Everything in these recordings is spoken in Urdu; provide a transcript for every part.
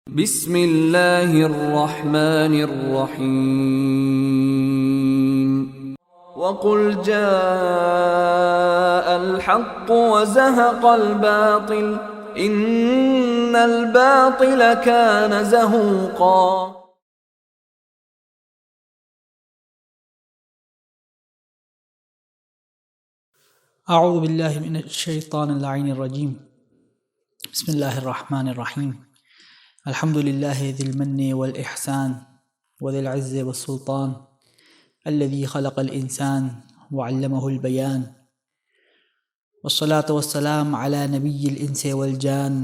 بسم اللہ الرحمن الرحیم وقل جاء الحق وزهق الباطل ان الباطل كان زهوقا. اعوذ باللہ من الشیطان اللعین الرجیم. بسم اللہ الرحمن الرحیم. الحمد للہ ذی المن والاحسان وذی العز والسلطان الذي خلق الانسان وعلمه البیان والصلاة والسلام على نبی الانس والجان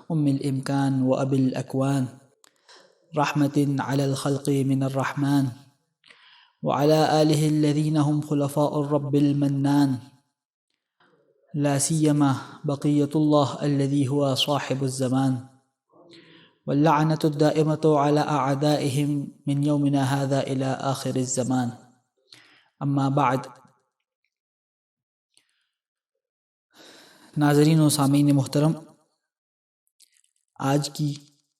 ام الامکان واب الاکوان رحمة على الخلق من الرحمن وعلى آلہ الذین هم خلفاء الرب المنان لا سیما بقیۃ اللہ الذی هو صاحب الزمان واللعنة الدائمة على أعدائهم من يومنا هذا إلى آخر الزمان. اما بعد. ناظرین و سامعین محترم، آج کی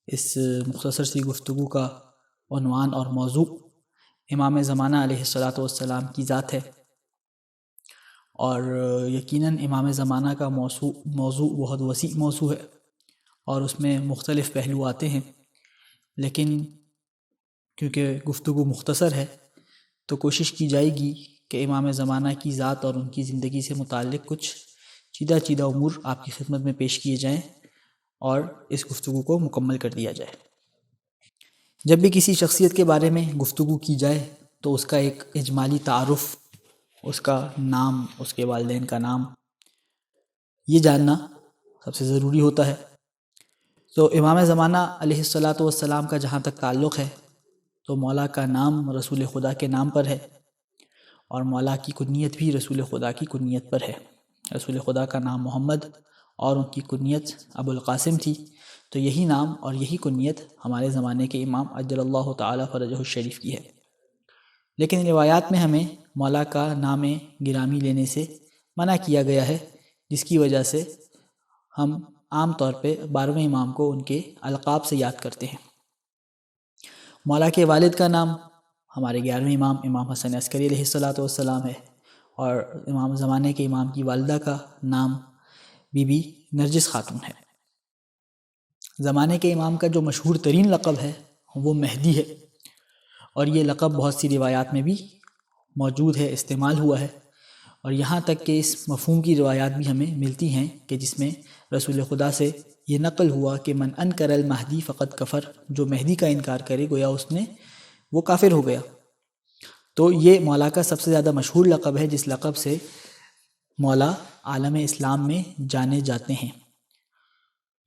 اس مختصر سی گفتگو کا عنوان اور موضوع امام زمانہ علیہ الصلاۃ والسلام کی ذات ہے، اور یقیناً امام زمانہ کا موضوع بہت وسیع موضوع ہے اور اس میں مختلف پہلو آتے ہیں، لیکن کیونکہ گفتگو مختصر ہے تو کوشش کی جائے گی کہ امام زمانہ کی ذات اور ان کی زندگی سے متعلق کچھ چیدہ امور آپ کی خدمت میں پیش کیے جائیں اور اس گفتگو کو مکمل کر دیا جائے. جب بھی کسی شخصیت کے بارے میں گفتگو کی جائے تو اس کا ایک اجمالی تعارف، اس کا نام، اس کے والدین کا نام، یہ جاننا سب سے ضروری ہوتا ہے. تو امام زمانہ علیہ الصلاۃ والسلام کا جہاں تک تعلق ہے تو مولا کا نام رسول خدا کے نام پر ہے، اور مولا کی کنیت بھی رسول خدا کی کنیت پر ہے. رسول خدا کا نام محمد اور ان کی کنیت ابو القاسم تھی، تو یہی نام اور یہی کنیت ہمارے زمانے کے امام عجل اللہ تعالی فرجہ الشریف کی ہے. لیکن روایات میں ہمیں مولا کا نام گرامی لینے سے منع کیا گیا ہے، جس کی وجہ سے ہم عام طور پہ 12ویں امام کو ان کے القاب سے یاد کرتے ہیں. مولا کے والد کا نام ہمارے 11ویں امام حسن عسکری علیہ الصلاۃ والسلام ہے، اور امام زمانے کے امام کی والدہ کا نام بی بی نرجس خاتون ہے. زمانے کے امام کا جو مشہور ترین لقب ہے وہ مہدی ہے، اور یہ لقب بہت سی روایات میں بھی موجود ہے، استعمال ہوا ہے، اور یہاں تک کہ اس مفہوم کی روایات بھی ہمیں ملتی ہیں کہ جس میں رسول خدا سے یہ نقل ہوا کہ من انکر المہدی فقد کفر، جو مہدی کا انکار کرے گویا وہ کافر ہو گیا. تو یہ مولا کا سب سے زیادہ مشہور لقب ہے، جس لقب سے مولا عالم اسلام میں جانے جاتے ہیں.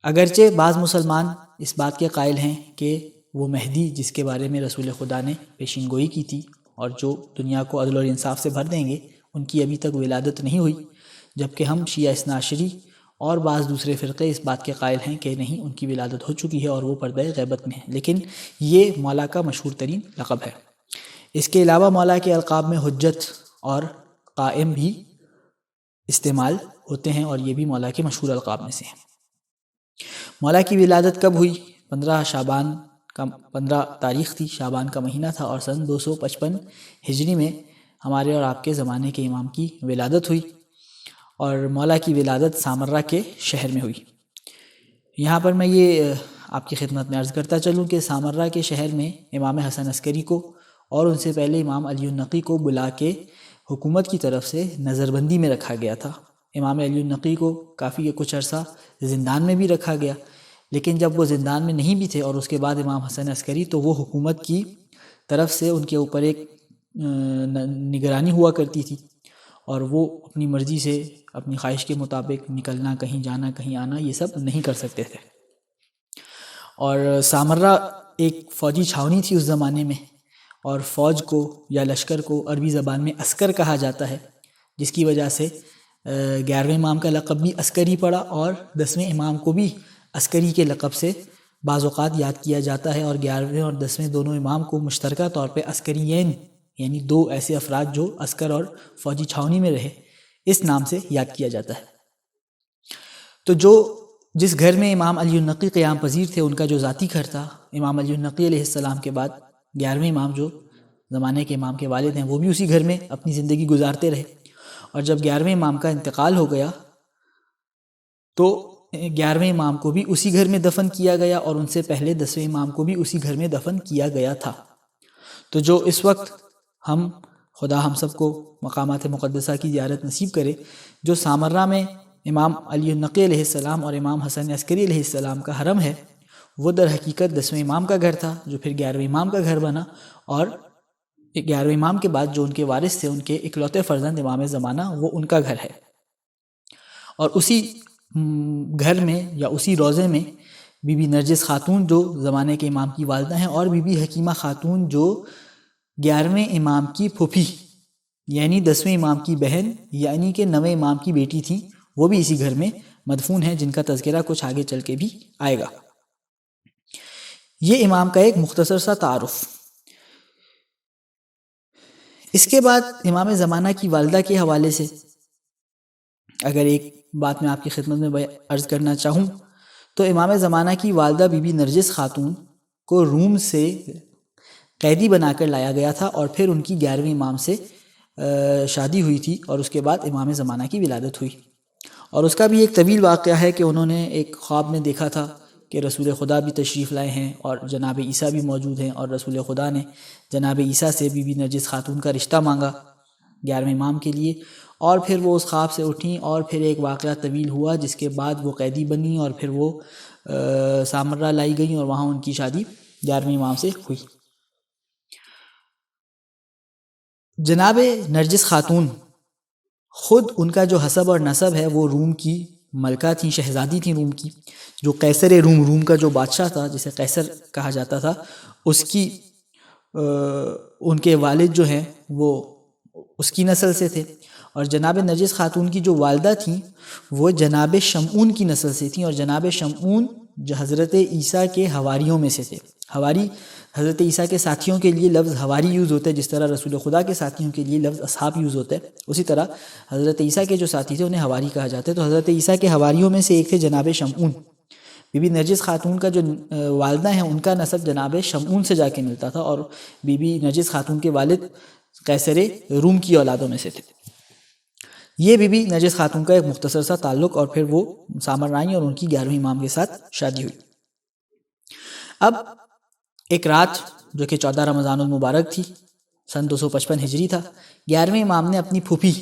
اگرچہ بعض مسلمان اس بات کے قائل ہیں کہ وہ مہدی جس کے بارے میں رسول خدا نے پیشین گوئی کی تھی اور جو دنیا کو عدل اور انصاف سے بھر دیں گے، ان کی ابھی تک ولادت نہیں ہوئی، جبکہ ہم شیعہ اثنا عشری اور بعض دوسرے فرقے اس بات کے قائل ہیں کہ نہیں، ان کی ولادت ہو چکی ہے اور وہ پردہ غیبت میں ہے. لیکن یہ مولا کا مشہور ترین لقب ہے. اس کے علاوہ مولا کے القاب میں حجت اور قائم بھی استعمال ہوتے ہیں، اور یہ بھی مولا کے مشہور القاب میں سے ہیں. مولا کی ولادت کب ہوئی؟ 15 تاریخ تھی، شعبان کا مہینہ تھا، اور سن 255 ہجری میں ہمارے اور آپ کے زمانے کے امام کی ولادت ہوئی، اور مولا کی ولادت سامرہ کے شہر میں ہوئی. یہاں پر میں یہ آپ کی خدمت میں عرض کرتا چلوں کہ سامرہ کے شہر میں امام حسن عسکری کو اور ان سے پہلے امام علی النقی کو بلا کے حکومت کی طرف سے نظر بندی میں رکھا گیا تھا. امام علی النقی کو کافی کچھ عرصہ زندان میں بھی رکھا گیا، لیکن جب وہ زندان میں نہیں بھی تھے اور اس کے بعد امام حسن عسکری، تو وہ حکومت کی طرف سے ان کے اوپر ایک نگرانی ہوا کرتی تھی، اور وہ اپنی مرضی سے اپنی خواہش کے مطابق نکلنا، کہیں جانا، کہیں آنا، یہ سب نہیں کر سکتے تھے. اور سامرہ ایک فوجی چھاونی تھی اس زمانے میں، اور فوج کو یا لشکر کو عربی زبان میں عسکر کہا جاتا ہے، جس کی وجہ سے 11ویں امام کا لقب بھی عسکری پڑا، اور 10ویں امام کو بھی عسکری کے لقب سے بعض اوقات یاد کیا جاتا ہے. اور 11ویں اور 10ویں دونوں امام کو مشترکہ طور پہ عسکریین، یعنی 2 ایسے افراد جو عسکر اور فوجی چھاونی میں رہے، اس نام سے یاد کیا جاتا ہے. تو جو جس گھر میں امام علی النقی قیام پذیر تھے ان کا جو ذاتی گھر تھا، امام علی النقی علیہ السلام کے بعد 11ویں امام جو زمانے کے امام کے والد ہیں وہ بھی اسی گھر میں اپنی زندگی گزارتے رہے، اور جب 11ویں امام کا انتقال ہو گیا تو 11ویں امام کو بھی اسی گھر میں دفن کیا گیا، اور ان سے پہلے 10ویں امام کو بھی اسی گھر میں دفن کیا گیا تھا۔ تو جو اس وقت خدا ہم سب کو مقامات مقدسہ کی زیارت نصیب کرے، جو سامرہ میں امام علی النقی علیہ السلام اور امام حسن عسکری علیہ السلام کا حرم ہے، وہ در حقیقت 10ویں امام کا گھر تھا، جو پھر 11ویں امام کا گھر بنا، اور 11ویں امام کے بعد جو ان کے وارث تھے، ان کے اکلوتے فرزند امام زمانہ، وہ ان کا گھر ہے۔ اور اسی گھر میں یا اسی روضے میں بی بی نرجس خاتون جو زمانے کے امام کی والدہ ہیں، اور بی بی حکیمہ خاتون جو 11ویں امام کی پھوپھی یعنی 10ویں امام کی بہن یعنی کہ 9ویں امام کی بیٹی تھیں، وہ بھی اسی گھر میں مدفون ہیں، جن کا تذکرہ کچھ آگے چل کے بھی آئے گا۔ یہ امام کا ایک مختصر سا تعارف۔ اس کے بعد امام زمانہ کی والدہ کے حوالے سے اگر ایک بات میں آپ کی خدمت میں عرض کرنا چاہوں تو امام زمانہ کی والدہ بی بی نرجس خاتون کو روم سے قیدی بنا کر لایا گیا تھا، اور پھر ان کی 11ویں امام سے شادی ہوئی تھی، اور اس کے بعد امام زمانہ کی ولادت ہوئی۔ اور اس کا بھی ایک طویل واقعہ ہے کہ انہوں نے ایک خواب میں دیکھا تھا کہ رسول خدا بھی تشریف لائے ہیں اور جناب عیسیٰ بھی موجود ہیں، اور رسول خدا نے جناب عیسیٰ سے بی بی نرجس خاتون کا رشتہ مانگا 11ویں امام کے لیے، اور پھر وہ اس خواب سے اٹھیں، اور پھر ایک واقعہ طویل ہوا جس کے بعد وہ قیدی بنی، اور پھر وہ سامرہ لائی گئیں، اور وہاں ان کی شادی 11ویں امام سے ہوئی۔ جناب نرجس خاتون خود ان کا جو حسب اور نسب ہے وہ روم کی ملکہ تھیں، شہزادی تھیں روم کی، جو قیصر روم کا جو بادشاہ تھا جسے قیصر کہا جاتا تھا، اس کی ان کے والد جو ہیں وہ اس کی نسل سے تھے، اور جناب نرجس خاتون کی جو والدہ تھیں وہ جناب شمعون کی نسل سے تھیں، اور جناب شمعون جو حضرت عیسیٰ کے حواریوں میں سے تھے۔ حواری حضرت عیسیٰ کے ساتھیوں کے لیے لفظ حواری یوز ہوتا ہے، جس طرح رسول خدا کے ساتھیوں کے لیے لفظ اصحاب یوز ہوتا ہے، اسی طرح حضرت عیسیٰ کے جو ساتھی تھے انہیں حواری کہا جاتا ہے۔ تو حضرت عیسیٰ کے حواریوں میں سے ایک تھے جناب شمعون۔ بی بی نرجس خاتون کا جو والدہ ہیں ان کا نسب جناب شمعون سے جا کے ملتا تھا، اور بی بی نرجس خاتون کے والد قیصر روم کی اولادوں میں سے تھے۔ یہ بی بی نرجس خاتون کا ایک مختصر سا تعلق، اور پھر وہ سامر آئیں اور ان کی 11ویں امام کے ساتھ شادی ہوئی۔ اب ایک رات جو کہ 14 رمضان المبارک تھی، سن 255 ہجری تھا، 11ویں امام نے اپنی پھوپھی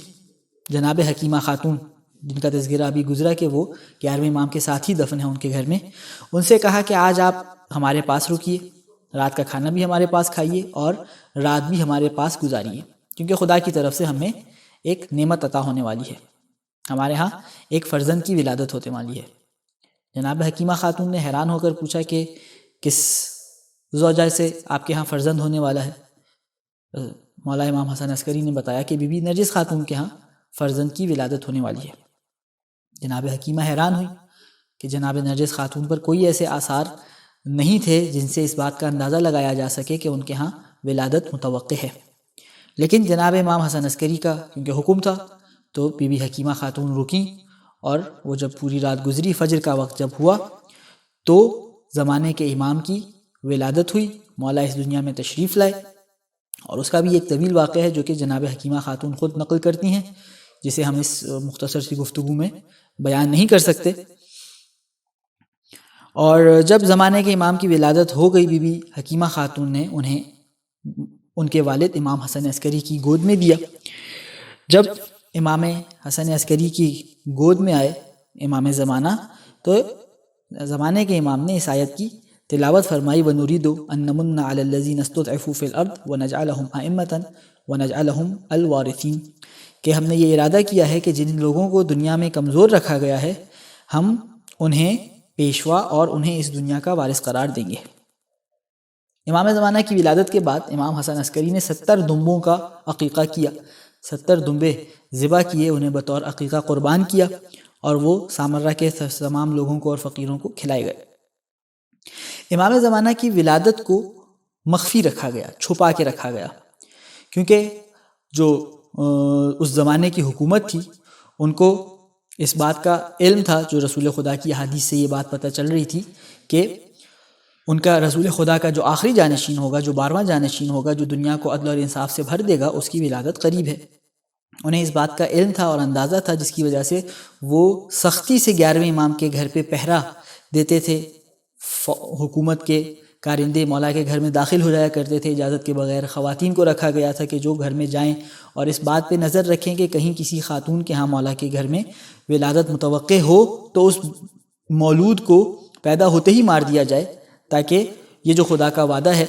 جناب حکیمہ خاتون، جن کا تذکرہ ابھی گزرا کہ وہ 11ویں امام کے ساتھ ہی دفن ہے ان کے گھر میں، ان سے کہا کہ آج آپ ہمارے پاس رکیے، رات کا کھانا بھی ہمارے پاس کھائیے اور رات بھی ہمارے پاس گزاریے، کیونکہ خدا کی طرف سے ہمیں ایک نعمت عطا ہونے والی ہے، ہمارے ہاں ایک فرزند کی ولادت ہونے والی ہے۔ جناب حکیمہ خاتون نے حیران ہو کر پوچھا کہ کس زوجہ سے آپ کے ہاں فرزند ہونے والا ہے؟ مولا امام حسن عسکری نے بتایا کہ بی بی نرجس خاتون کے ہاں فرزند کی ولادت ہونے والی ہے۔ جناب حکیمہ حیران ہوئی کہ جناب نرجس خاتون پر کوئی ایسے آثار نہیں تھے جن سے اس بات کا اندازہ لگایا جا سکے کہ ان کے ہاں ولادت متوقع ہے، لیکن جناب امام حسن عسکری کا کیونکہ حکم تھا تو بی بی حکیمہ خاتون رکیں، اور وہ جب پوری رات گزری، فجر کا وقت جب ہوا تو زمانے کے امام کی ولادت ہوئی، مولا اس دنیا میں تشریف لائے، اور اس کا بھی ایک طویل واقعہ ہے جو کہ جناب حکیمہ خاتون خود نقل کرتی ہیں، جسے ہم اس مختصر سی گفتگو میں بیان نہیں کر سکتے۔ اور جب زمانے کے امام کی ولادت ہو گئی، بی بی حکیمہ خاتون نے انہیں ان کے والد امام حسن عسکری کی گود میں دیا۔ جب امام حسن عسکری کی گود میں آئے امام زمانہ، تو زمانے کے امام نے اس آیت کی تلاوت فرمائی، وَنُرِيدُ أَن نَّمُنَّ عَلَى الَّذِينَ اسْتُضْعِفُوا فِي الْأَرْضِ وَنَجْعَلَهُمْ أَئِمَّةً وَنَجْعَلَهُمْ الْوَارِثِينَ، کہ ہم نے یہ ارادہ کیا ہے کہ جن لوگوں کو دنیا میں کمزور رکھا گیا ہے ہم انہیں پیشوا اور انہیں اس دنیا کا وارث قرار دیں گے۔ امام زمانہ کی ولادت کے بعد امام حسن عسکری نے 70 دمبوں کا عقیقہ کیا، 70 دمبے ذبح کیے، انہیں بطور عقیقہ قربان کیا، اور وہ سامرہ کے تمام لوگوں کو اور فقیروں کو کھلائے گئے۔ امام زمانہ کی ولادت کو مخفی رکھا گیا، چھپا کے رکھا گیا، کیونکہ جو اس زمانے کی حکومت تھی ان کو اس بات کا علم تھا، جو رسول خدا کی حدیث سے یہ بات پتہ چل رہی تھی کہ ان کا رسول خدا کا جو آخری جانشین ہوگا، جو 12واں جانشین ہوگا، جو دنیا کو عدل اور انصاف سے بھر دے گا، اس کی ولادت قریب ہے۔ انہیں اس بات کا علم تھا اور اندازہ تھا، جس کی وجہ سے وہ سختی سے 11ویں امام کے گھر پہ پہرا دیتے تھے۔ حکومت کے کارندے مولا کے گھر میں داخل ہو جایا کرتے تھے اجازت کے بغیر۔ خواتین کو رکھا گیا تھا کہ جو گھر میں جائیں اور اس بات پہ نظر رکھیں کہ کہیں کسی خاتون کے ہاں مولا کے گھر میں ولادت متوقع ہو تو اس مولود کو پیدا ہوتے ہی مار دیا جائے، تاکہ یہ جو خدا کا وعدہ ہے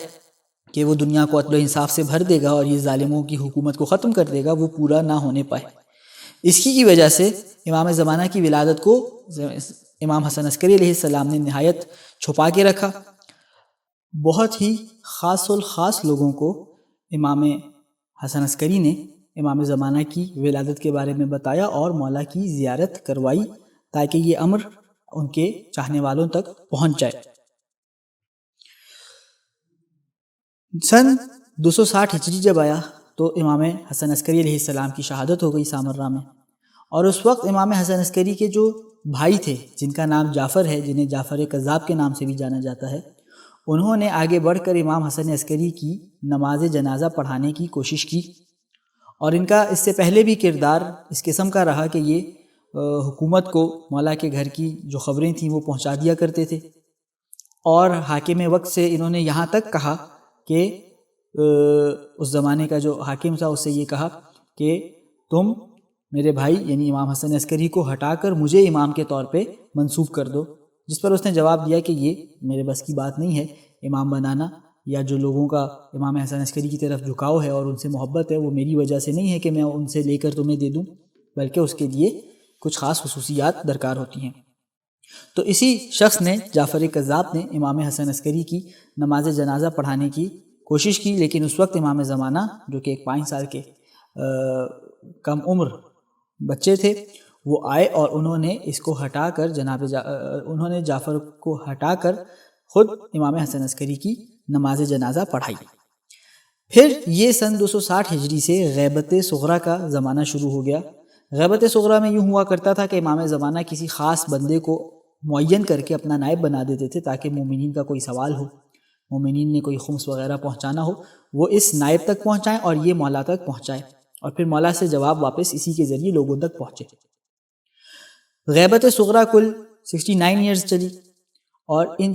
کہ وہ دنیا کو عدل و انصاف سے بھر دے گا اور یہ ظالموں کی حکومت کو ختم کر دے گا، وہ پورا نہ ہونے پائے۔ اس کی وجہ سے امام زمانہ کی ولادت کو امام حسن عسکری علیہ السلام نے نہایت چھپا کے رکھا۔ بہت ہی خاص الخاص لوگوں کو امام حسن عسکری نے امام زمانہ کی ولادت کے بارے میں بتایا اور مولا کی زیارت کروائی، تاکہ یہ امر ان کے چاہنے والوں تک پہنچ جائے۔ سن 260 ہجری جب آیا تو امام حسن عسکری علیہ السلام کی شہادت ہو گئی سامرا میں، اور اس وقت امام حسن عسکری کے جو بھائی تھے، جن کا نام جعفر ہے، جنہیں جعفر کذاب کے نام سے بھی جانا جاتا ہے، انہوں نے آگے بڑھ کر امام حسن عسکری کی نماز جنازہ پڑھانے کی کوشش کی، اور ان کا اس سے پہلے بھی کردار اس قسم کا رہا کہ یہ حکومت کو مولا کے گھر کی جو خبریں تھیں وہ پہنچا دیا کرتے تھے، اور حاکم وقت سے انہوں نے یہاں تک کہا کہ اس زمانے کا جو حاکم تھا اس سے یہ کہا کہ تم میرے بھائی یعنی امام حسن عسکری کو ہٹا کر مجھے امام کے طور پہ منسوب کر دو، جس پر اس نے جواب دیا کہ یہ میرے بس کی بات نہیں ہے، امام بنانا یا جو لوگوں کا امام حسن عسکری کی طرف جھکاؤ ہے اور ان سے محبت ہے، وہ میری وجہ سے نہیں ہے کہ میں ان سے لے کر تمہیں دے دوں، بلکہ اس کے لیے کچھ خاص خصوصیات درکار ہوتی ہیں۔ تو اسی شخص نے، جعفر کذاب نے، امام حسن عسکری کی نماز جنازہ پڑھانے کی کوشش کی، لیکن اس وقت امام زمانہ جو کہ ایک 5 سال کے کم عمر بچے تھے، وہ آئے اور انہوں نے اس کو ہٹا کر انہوں نے جعفر کو ہٹا کر خود امام حسن عسکری کی نماز جنازہ پڑھائی۔ پھر یہ سن 260 ہجری سے غیبت صغریٰ کا زمانہ شروع ہو گیا۔ غیبت صغریٰ میں یوں ہوا کرتا تھا کہ امام زمانہ کسی خاص بندے کو معین کر کے اپنا نائب بنا دیتے تھے، تاکہ مومنین کا کوئی سوال ہو، مومنین نے کوئی خمس وغیرہ پہنچانا ہو، وہ اس نائب تک پہنچائیں اور یہ مولا تک پہنچائے، اور پھر مولا سے جواب واپس اسی کے ذریعے لوگوں تک پہنچے۔ غیبت صغریٰ کل 69 ایئرز چلی، اور ان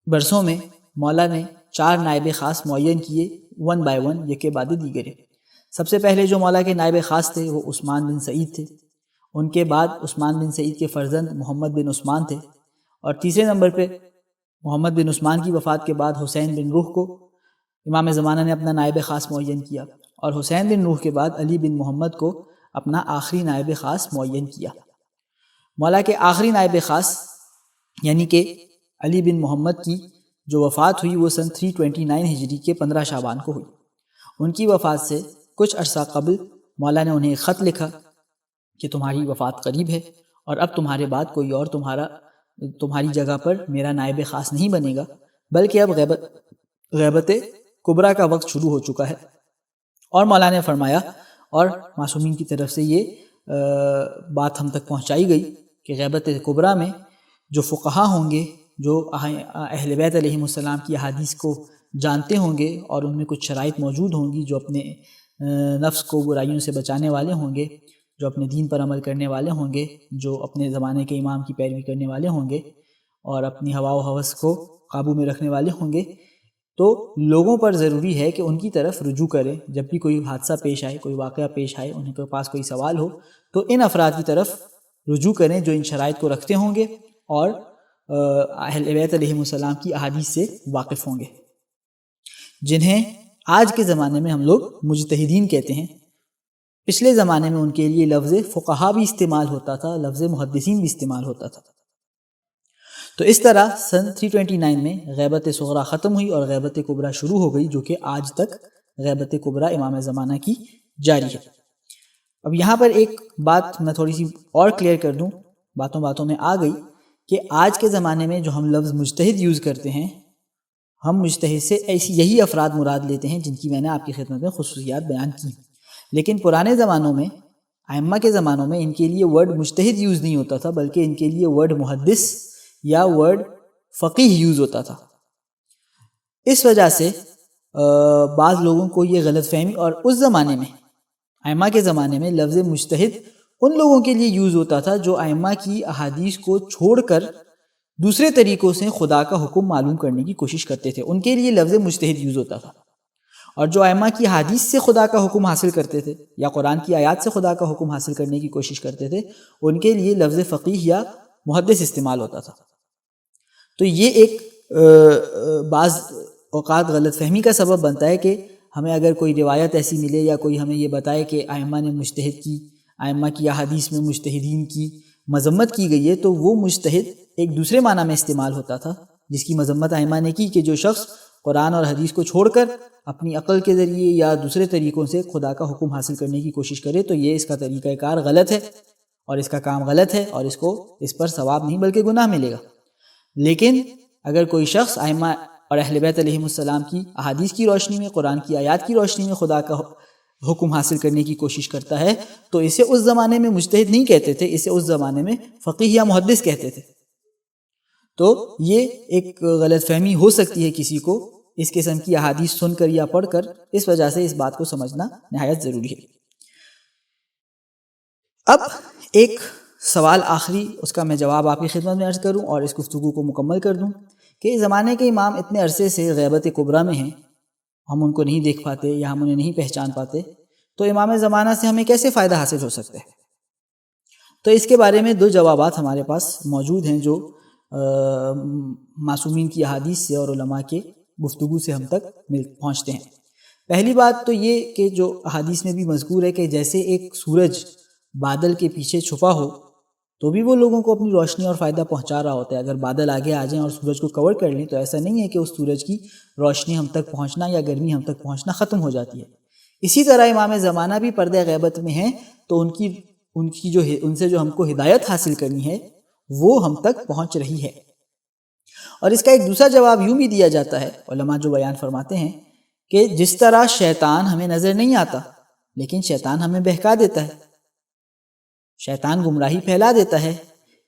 برسوں میں مولا نے 4 نائب خاص معین کیے، 1 بائی 1 یکے بعد دیگرے۔ سب سے پہلے جو مولا کے نائب خاص تھے وہ عثمان بن سعید تھے، ان کے بعد عثمان بن سعید کے فرزند محمد بن عثمان تھے، اور تیسرے نمبر پہ محمد بن عثمان کی وفات کے بعد حسین بن روح کو امام زمانہ نے اپنا نائب خاص معین کیا، اور حسین بن روح کے بعد علی بن محمد کو اپنا آخری نائب خاص معین کیا۔ مولا کے آخری نائب خاص یعنی کہ علی بن محمد کی جو وفات ہوئی وہ سن 329 ہجری کے 15 شعبان کو ہوئی۔ ان کی وفات سے کچھ عرصہ قبل مولا نے انہیں ایک خط لکھا کہ تمہاری وفات قریب ہے، اور اب تمہارے بعد کوئی اور تمہاری جگہ پر میرا نائب خاص نہیں بنے گا، بلکہ اب غیبت کبریٰ کا وقت شروع ہو چکا ہے۔ اور مولا نے فرمایا، اور معصومین کی طرف سے یہ بات ہم تک پہنچائی گئی کہ غیبت کبریٰ میں جو فقہا ہوں گے، جو اہل بیت علیہم السلام کی احادیث کو جانتے ہوں گے، اور ان میں کچھ شرائط موجود ہوں گی، جو اپنے نفس کو برائیوں سے بچانے والے ہوں گے، جو اپنے دین پر عمل کرنے والے ہوں گے، جو اپنے زمانے کے امام کی پیروی کرنے والے ہوں گے، اور اپنی ہوا و ہوس کو قابو میں رکھنے والے ہوں گے، تو لوگوں پر ضروری ہے کہ ان کی طرف رجوع کریں۔ جب بھی کوئی حادثہ پیش آئے، کوئی واقعہ پیش آئے، ان کے پاس کوئی سوال ہو، تو ان افراد کی طرف رجوع کریں جو ان شرائط کو رکھتے ہوں گے اور اہل بیت علیہم السلام کی احادیث سے واقف ہوں گے، جنہیں آج کے زمانے میں ہم لوگ مجتہدین کہتے ہیں۔ پچھلے زمانے میں ان کے لیے لفظ فقہا بھی استعمال ہوتا تھا، لفظ محدثین بھی استعمال ہوتا تھا۔ تو اس طرح سن 329 میں غیبت صغریٰ ختم ہوئی اور غیبت کبریٰ شروع ہو گئی، جو کہ آج تک غیبت کبریٰ امام زمانہ کی جاری ہے۔ اب یہاں پر ایک بات میں تھوڑی سی اور کلیئر کر دوں، باتوں میں آ گئی کہ آج کے زمانے میں جو ہم لفظ مجتہد یوز کرتے ہیں، ہم مجتہد سے یہی افراد مراد لیتے ہیں جن کی میں نے آپ کی خدمت میں خصوصیات بیان کی، لیکن پرانے زمانوں میں ائمہ کے زمانوں میں ان کے لیے ورڈ مجتہد یوز نہیں ہوتا تھا، بلکہ ان کے لیے ورڈ محدث یا ورڈ فقیہ یوز ہوتا تھا۔ اس وجہ سے بعض لوگوں کو یہ غلط فہمی، اور اس زمانے میں ائمہ کے زمانے میں لفظ مجتہد ان لوگوں کے لیے یوز ہوتا تھا جو ائمہ کی احادیث کو چھوڑ کر دوسرے طریقوں سے خدا کا حکم معلوم کرنے کی کوشش کرتے تھے، ان کے لیے لفظ مجتہد یوز ہوتا تھا۔ اور جو ائمہ کی حدیث سے خدا کا حکم حاصل کرتے تھے یا قرآن کی آیات سے خدا کا حکم حاصل کرنے کی کوشش کرتے تھے، ان کے لیے لفظ فقیہ یا محدث استعمال ہوتا تھا۔ تو یہ ایک بعض اوقات غلط فہمی کا سبب بنتا ہے کہ ہمیں اگر کوئی روایت ایسی ملے یا کوئی ہمیں یہ بتائے کہ ائمہ نے مجتہد کی، ائمہ کی احادیث میں مجتہدین کی مذمت کی گئی ہے، تو وہ مجتہد ایک دوسرے معنی میں استعمال ہوتا تھا جس کی مذمت ائمہ نے کی، کہ جو شخص قرآن اور حدیث کو چھوڑ کر اپنی عقل کے ذریعے یا دوسرے طریقوں سے خدا کا حکم حاصل کرنے کی کوشش کرے تو یہ اس کا طریقہ کار غلط ہے اور اس کا کام غلط ہے، اور اس پر ثواب نہیں بلکہ گناہ ملے گا۔ لیکن اگر کوئی شخص ائمہ اور اہل بیت علیہم السلام کی احادیث کی روشنی میں، قرآن کی آیات کی روشنی میں خدا کا حکم حاصل کرنے کی کوشش کرتا ہے تو اسے اس زمانے میں مجتہد نہیں کہتے تھے، اسے اس زمانے میں فقیہ یا محدث کہتے تھے۔ تو یہ ایک غلط فہمی ہو سکتی ہے کسی کو اس قسم کی احادیث سن کر یا پڑھ کر، اس وجہ سے اس بات کو سمجھنا نہایت ضروری ہے۔ اب ایک سوال آخری، اس کا میں جواب آپ کی خدمت میں عرض کروں اور اس گفتگو کو مکمل کر دوں کہ زمانے کے امام اتنے عرصے سے غیبت کبریٰ میں ہیں، ہم ان کو نہیں دیکھ پاتے یا ہم انہیں نہیں پہچان پاتے، تو امام زمانہ سے ہمیں کیسے فائدہ حاصل ہو سکتا ہے؟ تو اس کے بارے میں دو جوابات ہمارے پاس موجود ہیں جو معصومین کی احادیث سے اور علماء کے گفتگو سے ہم تک پہنچتے ہیں۔ پہلی بات تو یہ کہ جو احادیث میں بھی مذکور ہے کہ جیسے ایک سورج بادل کے پیچھے چھپا ہو تو بھی وہ لوگوں کو اپنی روشنی اور فائدہ پہنچا رہا ہوتا ہے۔ اگر بادل آگے آ جائیں اور سورج کو کور کر لیں تو ایسا نہیں ہے کہ اس سورج کی روشنی ہم تک پہنچنا یا گرمی ہم تک پہنچنا ختم ہو جاتی ہے۔ اسی طرح امام زمانہ بھی پردہ غیبت میں ہیں تو ان سے جو ہم کو ہدایت حاصل کرنی ہے وہ ہم تک پہنچ رہی ہے۔ اور اس کا ایک دوسرا جواب یوں بھی دیا جاتا ہے، علماء جو بیان فرماتے ہیں کہ جس طرح شیطان ہمیں نظر نہیں آتا لیکن شیطان ہمیں بہکا دیتا ہے، شیطان گمراہی پھیلا دیتا ہے،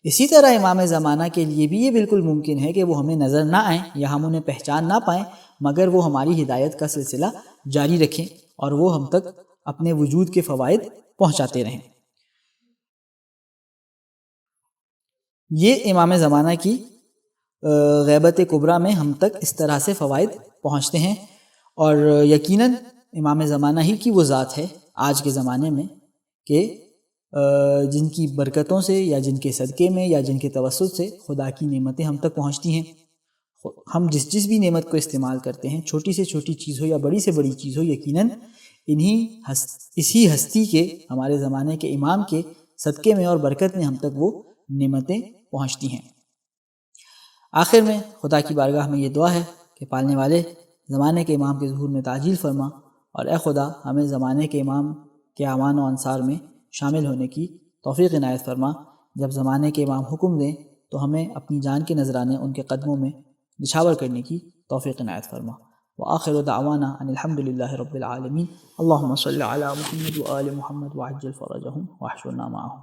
اسی طرح امام زمانہ کے لیے بھی یہ بالکل ممکن ہے کہ وہ ہمیں نظر نہ آئیں یا ہم انہیں پہچان نہ پائیں، مگر وہ ہماری ہدایت کا سلسلہ جاری رکھیں اور وہ ہم تک اپنے وجود کے فوائد پہنچاتے رہیں۔ یہ امام زمانہ کی غیبت کبریٰ میں ہم تک اس طرح سے فوائد پہنچتے ہیں، اور یقیناً امام زمانہ ہی کی وہ ذات ہے آج کے زمانے میں کہ جن کی برکتوں سے یا جن کے صدقے میں یا جن کے توسط سے خدا کی نعمتیں ہم تک پہنچتی ہیں۔ ہم جس بھی نعمت کو استعمال کرتے ہیں، چھوٹی سے چھوٹی چیز ہو یا بڑی سے بڑی چیز ہو، یقیناً اسی ہستی کے، ہمارے زمانے کے امام کے صدقے میں اور برکت میں ہم تک وہ نعمتیں پہنچتی ہیں۔ آخر میں خدا کی بارگاہ میں یہ دعا ہے کہ پالنے والے زمانے کے امام کے ظہور میں تعجیل فرما، اور اے خدا ہمیں زمانے کے امام کے اعوان و انصار میں شامل ہونے کی توفیق عنایت فرما۔ جب زمانے کے امام حکم دیں تو ہمیں اپنی جان کے نذرانے ان کے قدموں میں نچھاور کرنے کی توفیق عنایت فرما۔ وآخر دعوانا ان الحمد للہ رب العالمین۔ اللہم صلی علی محمد وآل محمد وعجل فرجہم واحشرنا معہم۔